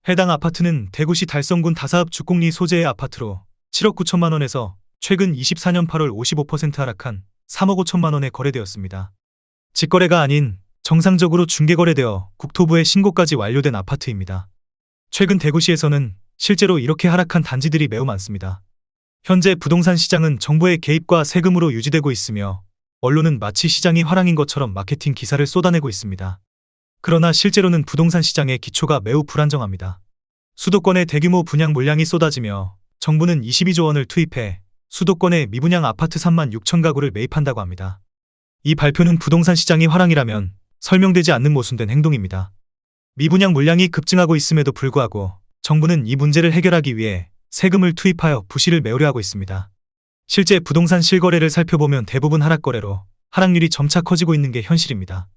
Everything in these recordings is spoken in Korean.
해당 아파트는 대구시 달성군 다사읍 주곡리 소재의 아파트로 7억 9천만 원에서 최근 24년 8월 55% 하락한 3억 5천만 원에 거래되었습니다. 직거래가 아닌 정상적으로 중개거래되어 국토부에 신고까지 완료된 아파트입니다. 최근 대구시에서는 실제로 이렇게 하락한 단지들이 매우 많습니다. 현재 부동산 시장은 정부의 개입과 세금으로 유지되고 있으며 언론은 마치 시장이 화랑인 것처럼 마케팅 기사를 쏟아내고 있습니다. 그러나 실제로는 부동산 시장의 기초가 매우 불안정합니다. 수도권에 대규모 분양 물량이 쏟아지며 정부는 22조 원을 투입해 수도권에 미분양 아파트 3만 6천 가구를 매입한다고 합니다. 이 발표는 부동산 시장이 화랑이라면 설명되지 않는 모순된 행동입니다. 미분양 물량이 급증하고 있음에도 불구하고 정부는 이 문제를 해결하기 위해 세금을 투입하여 부실을 메우려 하고 있습니다. 실제 부동산 실거래를 살펴보면 대부분 하락거래로 하락률이 점차 커지고 있는 게 현실입니다.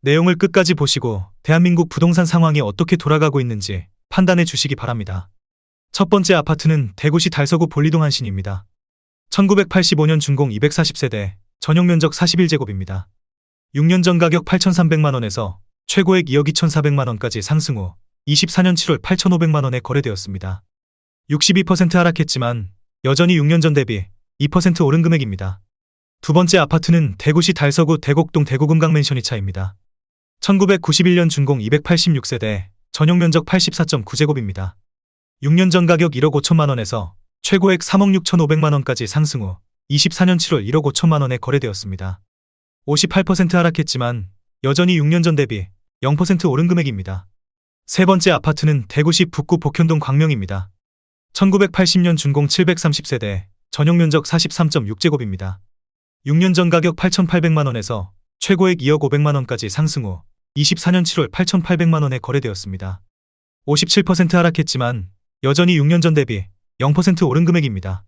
내용을 끝까지 보시고 대한민국 부동산 상황이 어떻게 돌아가고 있는지 판단해 주시기 바랍니다. 첫 번째 아파트는 대구시 달서구 볼리동 한신입니다. 1985년 준공 240세대, 전용 면적 41제곱입니다. 6년 전 가격 8,300만 원에서 최고액 2억 2,400만 원까지 상승 후 24년 7월 8,500만 원에 거래되었습니다. 62% 하락했지만 여전히 6년 전 대비 2% 오른 금액입니다. 두 번째 아파트는 대구시 달서구 대곡동 대구금강맨션이차입니다. 1991년 준공 286세대, 전용 면적 84.9제곱입니다. 6년 전 가격 1억 5천만 원에서 최고액 3억 6,500만 원까지 상승 후 24년 7월 1억 5천만 원에 거래되었습니다. 58% 하락했지만 여전히 6년 전 대비 0% 오른 금액입니다. 세 번째 아파트는 대구시 북구 복현동 광명입니다. 1980년 준공 730세대, 전용 면적 43.6제곱입니다. 6년 전 가격 8,800만 원에서 최고액 2억 500만 원까지 상승 후 24년 7월 8,800만 원에 거래되었습니다. 57% 하락했지만 여전히 6년 전 대비 0% 오른 금액입니다.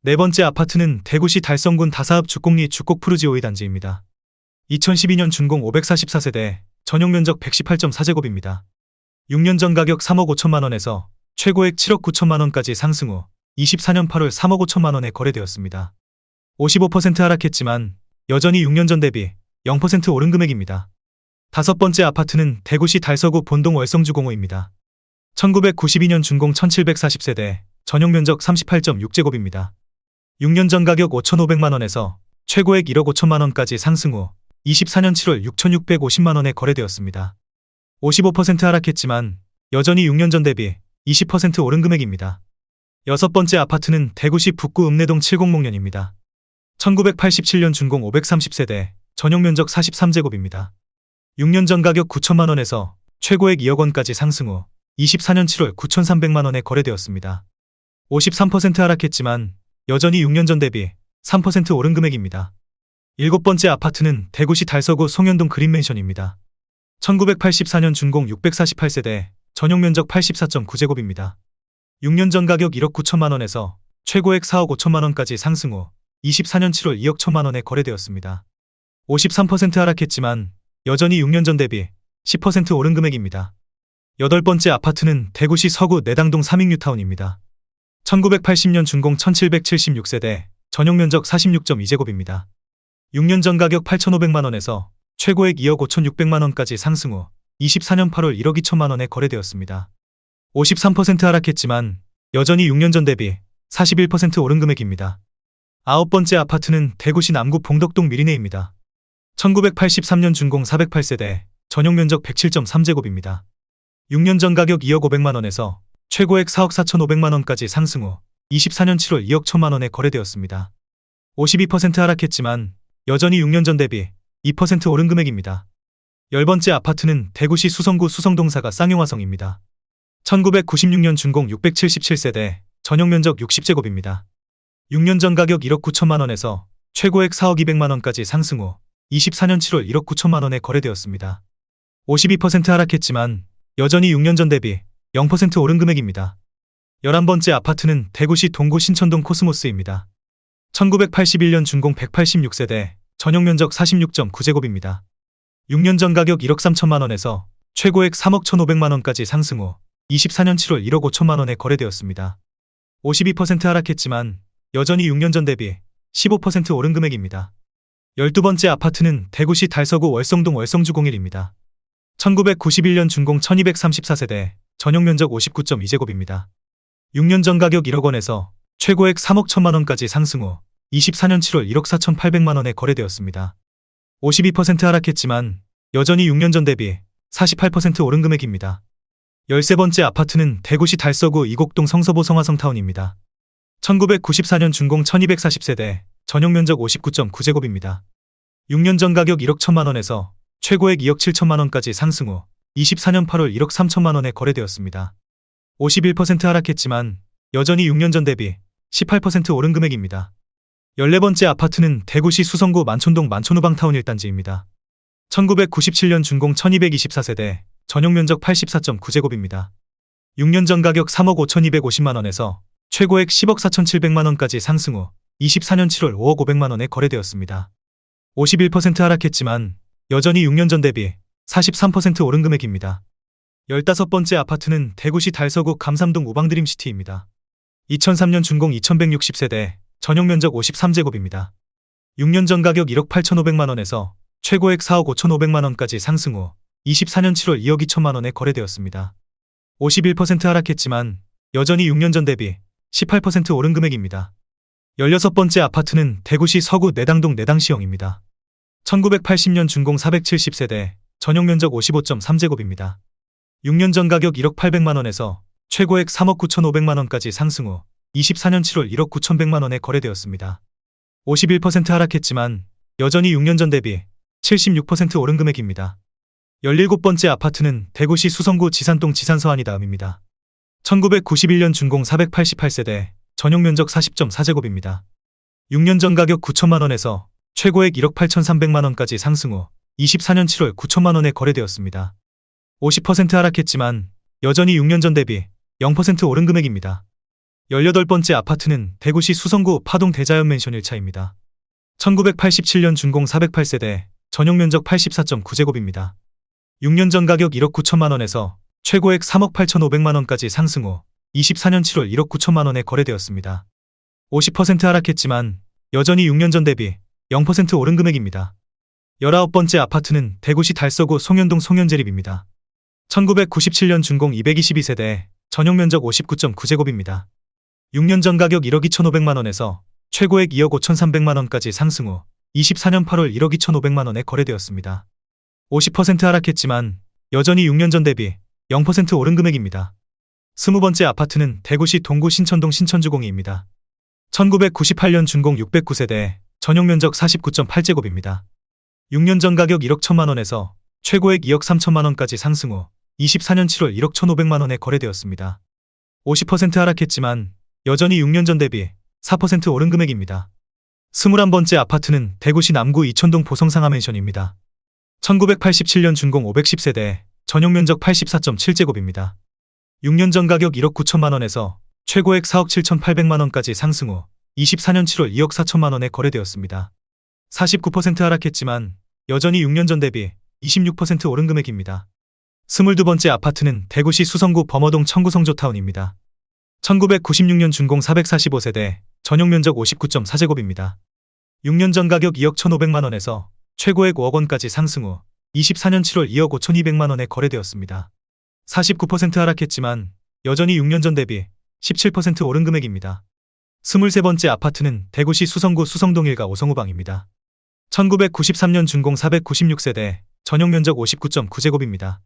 네 번째 아파트는 대구시 달성군 다사읍 주곡리 주곡 푸르지오이 단지입니다. 2012년 준공 544세대, 전용 면적 118.4제곱입니다. 6년 전 가격 3억 5천만 원에서 최고액 7억 9천만 원까지 상승 후 24년 8월 3억 5천만 원에 거래되었습니다. 55% 하락했지만 여전히 6년 전 대비 0% 오른 금액입니다. 다섯 번째 아파트는 대구시 달서구 본동 월성주공호입니다. 1992년 준공 1740세대, 전용 면적 38.6제곱입니다. 6년 전 가격 5,500만 원에서 최고액 1억 5천만 원까지 상승 후 24년 7월 6,650만 원에 거래되었습니다. 55% 하락했지만 여전히 6년 전 대비 20% 오른 금액입니다. 여섯 번째 아파트는 대구시 북구 읍내동 70목련입니다. 1987년 준공 530세대, 전용 면적 43제곱입니다. 6년 전 가격 9천만 원에서 최고액 2억 원까지 상승 후 24년 7월 9,300만 원에 거래되었습니다. 53% 하락했지만 여전히 6년 전 대비 3% 오른 금액입니다. 일곱 번째 아파트는 대구시 달서구 송현동 그린맨션입니다. 1984년 준공 648세대, 전용 면적 84.9제곱입니다. 6년 전 가격 1억 9천만 원에서 최고액 4억 5천만 원까지 상승 후 24년 7월 2억 1천만 원에 거래되었습니다. 53% 하락했지만 여전히 6년 전 대비 10% 오른 금액입니다. 여덟 번째 아파트는 대구시 서구 내당동 삼익뉴타운입니다. 1980년 준공 1776세대, 전용 면적 46.2제곱입니다. 6년 전 가격 8,500만 원에서 최고액 2억 5,600만 원까지 상승 후 24년 8월 1억 2천만 원에 거래되었습니다. 53% 하락했지만 여전히 6년 전 대비 41% 오른 금액입니다. 아홉 번째 아파트는 대구시 남구 봉덕동 미리네입니다. 1983년 준공 408세대, 전용 면적 107.3제곱입니다. 6년 전 가격 2억 500만 원에서 최고액 4억 4,500만 원까지 상승 후 24년 7월 2억 1천만 원에 거래되었습니다. 52% 하락했지만 여전히 6년 전 대비 2% 오른 금액입니다. 열 번째 아파트는 대구시 수성구 수성동사가 쌍용화성입니다. 1996년 준공 677세대, 전용 면적 60제곱입니다. 6년 전 가격 1억 9천만 원에서 최고액 4억 200만 원까지 상승 후 24년 7월 1억 9천만 원에 거래되었습니다. 52% 하락했지만 여전히 6년 전 대비 0% 오른 금액입니다. 11번째 아파트는 대구시 동구 신천동 코스모스입니다. 1981년 준공 186세대, 전용 면적 46.9제곱입니다. 6년 전 가격 1억 3천만 원에서 최고액 3억 1,500만 원까지 상승 후 24년 7월 1억 5천만 원에 거래되었습니다. 52% 하락했지만 여전히 6년 전 대비 15% 오른 금액입니다. 12번째 아파트는 대구시 달서구 월성동 월성주공일입니다. 1991년 준공 1234세대, 전용 면적 59.2제곱입니다. 6년 전 가격 1억 원에서 최고액 3억 1천만 원까지 상승 후 24년 7월 1억 4,800만 원에 거래되었습니다. 52% 하락했지만 여전히 6년 전 대비 48% 오른 금액입니다. 13번째 아파트는 대구시 달서구 이곡동 성서보 성화성타운입니다. 1994년 준공 1240세대, 전용 면적 59.9제곱입니다. 6년 전 가격 1억 1천만 원에서 최고액 2억 7천만 원까지 상승 후 24년 8월 1억 3천만 원에 거래되었습니다. 51% 하락했지만 여전히 6년 전 대비 18% 오른 금액입니다. 14번째 아파트는 대구시 수성구 만촌동 만촌우방타운 1단지입니다. 1997년 준공 1224세대, 전용 면적 84.9제곱입니다. 6년 전 가격 3억 5,250만 원에서 최고액 10억 4,700만 원까지 상승 후 24년 7월 5억 500만 원에 거래되었습니다. 51% 하락했지만 여전히 6년 전 대비 43% 오른 금액입니다. 15번째 아파트는 대구시 달서구 감삼동 우방드림시티입니다. 2003년 준공 2160세대, 전용 면적 53제곱입니다. 6년 전 가격 1억 8,500만 원에서 최고액 4억 5,500만 원까지 상승 후 24년 7월 2억 2천만 원에 거래되었습니다. 51% 하락했지만 여전히 6년 전 대비 18% 오른 금액입니다. 16번째 아파트는 대구시 서구 내당동 내당시형입니다. 1980년 준공 470세대, 전용 면적 55.3제곱입니다. 6년 전 가격 1억 800만 원에서 최고액 3억 9,500만 원까지 상승 후 24년 7월 1억 9,100만 원에 거래되었습니다. 51% 하락했지만 여전히 6년 전 대비 76% 오른 금액입니다. 17번째 아파트는 대구시 수성구 지산동 지산서안이다음입니다. 1991년 준공 488세대, 전용 면적 40.4제곱입니다. 6년 전 가격 9천만 원에서 최고액 1억 8,300만 원까지 상승 후 24년 7월 9천만 원에 거래되었습니다. 50% 하락했지만 여전히 6년 전 대비 0% 오른 금액입니다. 18번째 아파트는 대구시 수성구 파동 대자연 맨션 1차입니다. 1987년 준공 408세대, 전용 면적 84.9제곱입니다. 6년 전 가격 1억 9천만 원에서 최고액 3억 8,500만 원까지 상승 후 24년 7월 1억 9천만 원에 거래되었습니다. 50% 하락했지만 여전히 6년 전 대비 0% 오른 금액입니다. 19번째 아파트는 대구시 달서구 송현동 송현재립입니다. 1997년 준공 222세대, 전용 면적 59.9제곱입니다. 6년 전 가격 1억 2,500만 원에서 최고액 2억 5,300만 원까지 상승 후 24년 8월 1억 2,500만 원에 거래되었습니다. 50% 하락했지만 여전히 6년 전 대비 0% 오른 금액입니다. 20번째 아파트는 대구시 동구 신천동 신천주공이입니다. 1998년 준공 609세대, 전용 면적 49.8제곱입니다. 6년 전 가격 1억 1천만 원에서 최고액 2억 3천만 원까지 상승 후 24년 7월 1억 1,500만 원에 거래되었습니다. 50% 하락했지만 여전히 6년 전 대비 4% 오른 금액입니다. 21번째 아파트는 대구시 남구 이천동 보성상하맨션입니다. 1987년 준공 510세대, 전용 면적 84.7제곱입니다. 6년 전 가격 1억 9천만 원에서 최고액 4억 7,800만 원까지 상승 후 24년 7월 2억 4천만 원에 거래되었습니다. 49% 하락했지만 여전히 6년 전 대비 26% 오른 금액입니다. 22번째 아파트는 대구시 수성구 범어동 청구성조타운입니다. 1996년 준공 445세대, 전용 면적 59.4제곱입니다. 6년 전 가격 2억 1,500만 원에서 최고액 5억 원까지 상승 후 24년 7월 2억 5,200만 원에 거래되었습니다. 49% 하락했지만 여전히 6년 전 대비 17% 오른 금액입니다. 23번째 아파트는 대구시 수성구 수성동 1가 오성우방입니다. 1993년 준공 496세대, 전용 면적 59.9제곱입니다.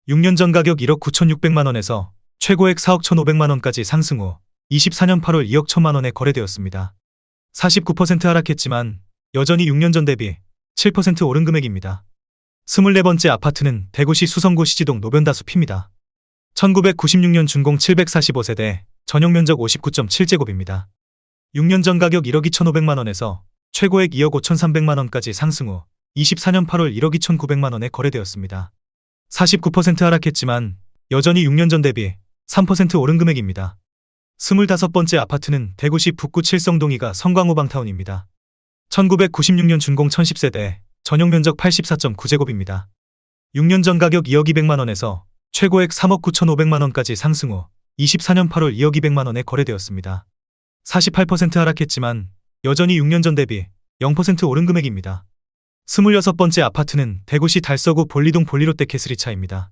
6년 전 가격 1억 9,600만 원에서 최고액 4억 1,500만 원까지 상승 후 24년 8월 2억 1천만 원에 거래되었습니다. 49% 하락했지만 여전히 6년 전 대비 7% 오른 금액입니다. 24번째 아파트는 대구시 수성구 시지동 노변다숲입니다. 1996년 준공 745세대, 전용 면적 59.7제곱입니다. 6년 전 가격 1억 2,500만 원에서 최고액 2억 5,300만 원까지 상승 후 24년 8월 1억 2,900만 원에 거래되었습니다. 49% 하락했지만 여전히 6년 전 대비 3% 오른 금액입니다. 25번째 아파트는 대구시 북구 칠성동 2가 성광호방타운입니다. 1996년 준공 1010세대, 전용 면적 84.9제곱입니다. 6년 전 가격 2억 200만 원에서 최고액 3억 9,500만 원까지 상승 후 24년 8월 2억 200만 원에 거래되었습니다. 48% 하락했지만 여전히 6년 전 대비 0% 오른 금액입니다. 26번째 아파트는 대구시 달서구 볼리동 볼리롯데 캐슬 2차입니다.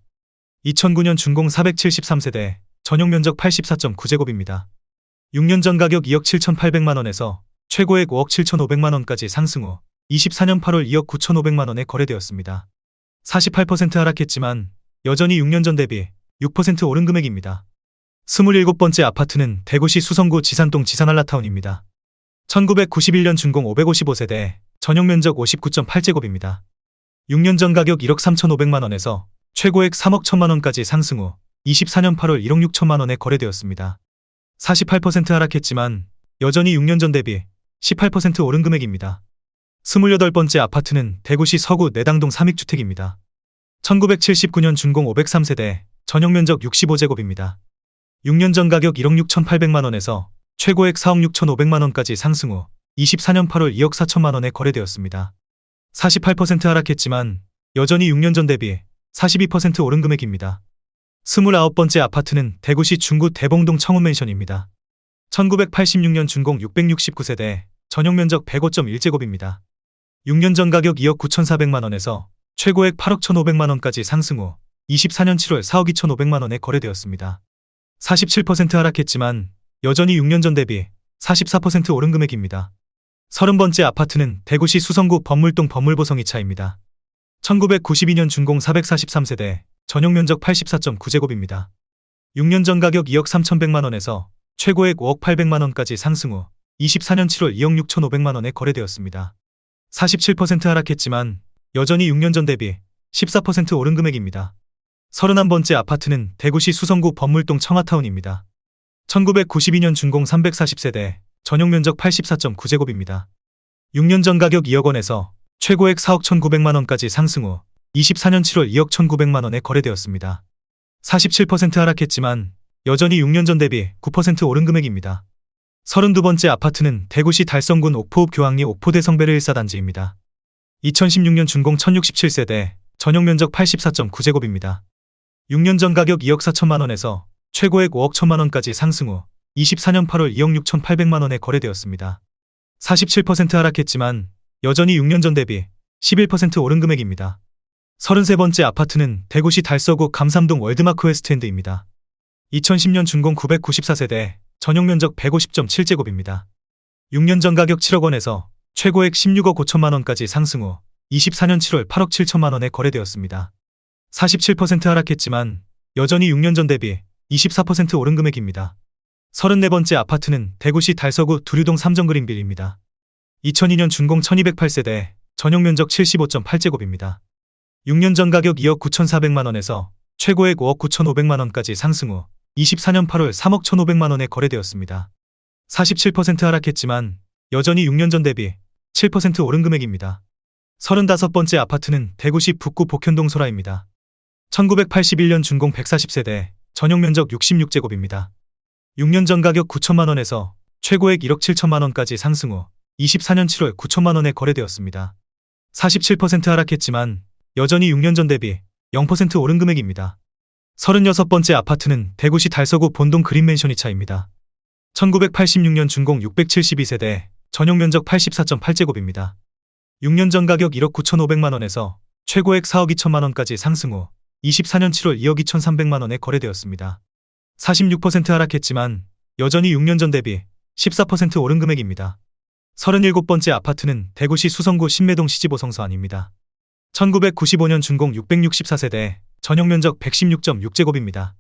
2009년 준공 473세대, 전용 면적 84.9제곱입니다. 6년 전 가격 2억 7,800만원에서 최고액 5억 7,500만원까지 상승 후 24년 8월 2억 9,500만원에 거래되었습니다. 48% 하락했지만 여전히 6년 전 대비 6% 오른 금액입니다. 27번째 아파트는 대구시 수성구 지산동 지산한라타운입니다. 1991년 준공 555세대, 전용 면적 59.8제곱입니다. 6년 전 가격 1억 3,500만원에서 최고액 3억 1천만원까지 상승 후 24년 8월 1억 6천만원에 거래되었습니다. 48% 하락했지만 여전히 6년 전 대비 18% 오른 금액입니다. 28번째 아파트는 대구시 서구 내당동 삼익주택입니다. 1979년 준공 503세대, 전용 면적 65제곱입니다. 6년 전 가격 1억 6,800만원에서 최고액 4억 6,500만원까지 상승 후 24년 8월 2억 4천만원에 거래되었습니다. 48% 하락했지만 여전히 6년 전 대비 42% 오른 금액입니다. 29번째 아파트는 대구시 중구 대봉동 청운맨션입니다. 1986년 준공 669세대, 전용 면적 105.1제곱입니다. 6년 전 가격 2억 9,400만원에서 최고액 8억 1,500만원까지 상승 후 24년 7월 4억 2,500만원에 거래되었습니다. 47% 하락했지만 여전히 6년 전 대비 44% 오른 금액입니다. 30번째 아파트는 대구시 수성구 법물동 법물보성 2차입니다. 1992년 준공 443세대, 전용 면적 84.9제곱입니다. 6년 전 가격 2억 3,100만원에서 최고액 5억 800만원까지 상승 후 24년 7월 2억 6,500만원에 거래되었습니다. 47% 하락했지만 여전히 6년 전 대비 14% 오른 금액입니다. 31번째 아파트는 대구시 수성구 법물동 청아타운입니다. 1992년 준공 340세대, 전용 면적 84.9제곱입니다. 6년 전 가격 2억원에서 최고액 4억 1,900만원까지 상승 후 24년 7월 2억 1,900만원에 거래되었습니다. 47% 하락했지만 여전히 6년 전 대비 9% 오른 금액입니다. 32번째 아파트는 대구시 달성군 옥포읍 교황리 옥포대성베르 1사단지입니다. 2016년 준공 1,067세대, 전용 면적 84.9제곱입니다. 6년 전 가격 2억 4천만원에서 최고액 5억 1천만원까지 상승 후 24년 8월 2억 6,800만원에 거래되었습니다. 47% 하락했지만 여전히 6년 전 대비 11% 오른 금액입니다. 33번째 아파트는 대구시 달서구 감삼동 월드마크 웨스트엔드입니다. 2010년 준공 994세대, 전용 면적 150.7제곱입니다. 6년 전 가격 7억원에서 최고액 16억 5천만원까지 상승 후 24년 7월 8억 7천만원에 거래되었습니다. 47% 하락했지만 여전히 6년 전 대비 24% 오른 금액입니다. 34번째 아파트는 대구시 달서구 두류동 삼정그린빌입니다. 2002년 준공 1208세대, 전용 면적 75.8제곱입니다. 6년 전 가격 2억 9,400만원에서 최고액 5억 9,500만원까지 상승 후 24년 8월 3억 1,500만원에 거래되었습니다. 47% 하락했지만 여전히 6년 전 대비 7% 오른 금액입니다. 35번째 아파트는 대구시 북구 복현동 소라입니다. 1981년 준공 140세대, 전용 면적 66제곱입니다. 6년 전 가격 9천만원에서 최고액 1억 7천만원까지 상승 후 24년 7월 9천만원에 거래되었습니다. 47% 하락했지만 여전히 6년 전 대비 0% 오른 금액입니다. 36번째 아파트는 대구시 달서구 본동 그린맨션 2차입니다. 1986년 준공 672세대, 전용 면적 84.8제곱입니다. 6년 전 가격 1억 9,500만원에서 최고액 4억 2천만원까지 상승 후 24년 7월 2억 2,300만원에 거래되었습니다. 46% 하락했지만 여전히 6년 전 대비 14% 오른 금액입니다. 37번째 아파트는 대구시 수성구 신매동 시지보성서안입니다. 1995년 준공 664세대, 전용 면적 116.6제곱입니다.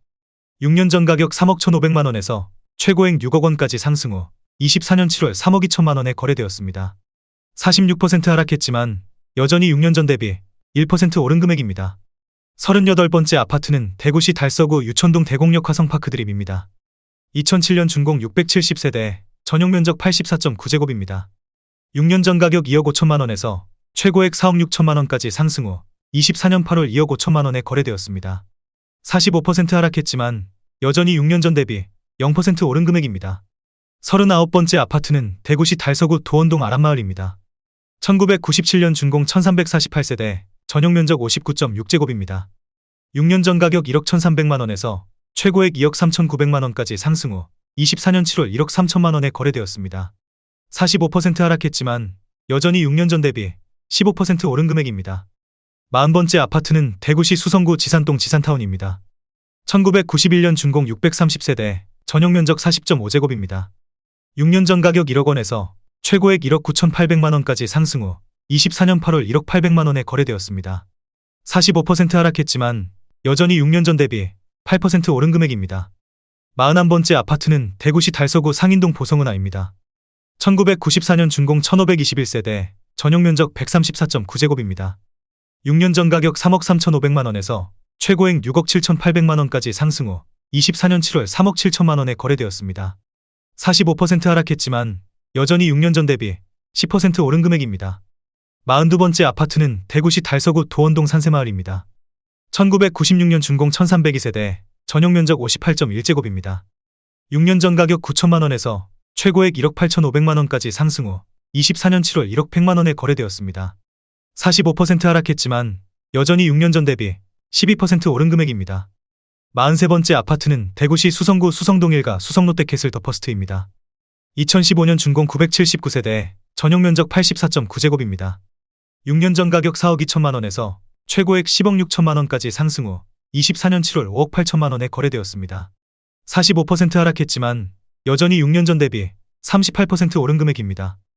6년 전 가격 3억 1,500만원에서 최고액 6억원까지 상승 후 24년 7월 3억 2천만원에 거래되었습니다. 46% 하락했지만 여전히 6년 전 대비 1% 오른 금액입니다. 38번째 아파트는 대구시 달서구 유천동 대곡역 화성파크 드립입니다. 2007년 준공 670세대, 전용 면적 84.9제곱입니다. 6년 전 가격 2억 5천만원에서 최고액 4억 6천만원까지 상승 후 24년 8월 2억 5천만원에 거래되었습니다. 45% 하락했지만 여전히 6년 전 대비 0% 오른 금액입니다. 39번째 아파트는 대구시 달서구 도원동 아람마을입니다. 1997년 준공 1348세대, 전용 면적 59.6제곱입니다. 6년 전 가격 1억 1,300만원에서 최고액 2억 3,900만원까지 상승 후 24년 7월 1억 3천만원에 거래되었습니다. 45% 하락했지만 여전히 6년 전 대비 15% 오른 금액입니다. 40번째 아파트는 대구시 수성구 지산동 지산타운입니다. 1991년 준공 630세대, 전용 면적 40.5제곱입니다. 6년 전 가격 1억 원에서 최고액 1억 9,800만 원까지 상승 후 24년 8월 1억 800만 원에 거래되었습니다. 45% 하락했지만 여전히 6년 전 대비 8% 오른 금액입니다. 41번째 아파트는 대구시 달서구 상인동 보성은하입니다. 1994년 준공 1521세대, 전용 면적 134.9제곱입니다. 6년 전 가격 3억 3,500만 원에서 최고액 6억 7,800만 원까지 상승 후 24년 7월 3억 7천만 원에 거래되었습니다. 45% 하락했지만 여전히 6년 전 대비 10% 오른 금액입니다. 42번째 아파트는 대구시 달서구 도원동 산세마을입니다. 1996년 준공 1302세대, 전용 면적 58.1제곱입니다. 6년 전 가격 9천만 원에서 최고액 1억 8,500만 원까지 상승 후 24년 7월 1억 100만 원에 거래되었습니다. 45% 하락했지만 여전히 6년 전 대비 12% 오른 금액입니다. 43번째 아파트는 대구시 수성구 수성동 1가 수성롯데캐슬 더퍼스트입니다. 2015년 준공 979세대, 전용 면적 84.9제곱입니다. 6년 전 가격 4억 2천만 원에서 최고액 10억 6천만 원까지 상승 후 24년 7월 5억 8천만 원에 거래되었습니다. 45% 하락했지만 여전히 6년 전 대비 38% 오른 금액입니다.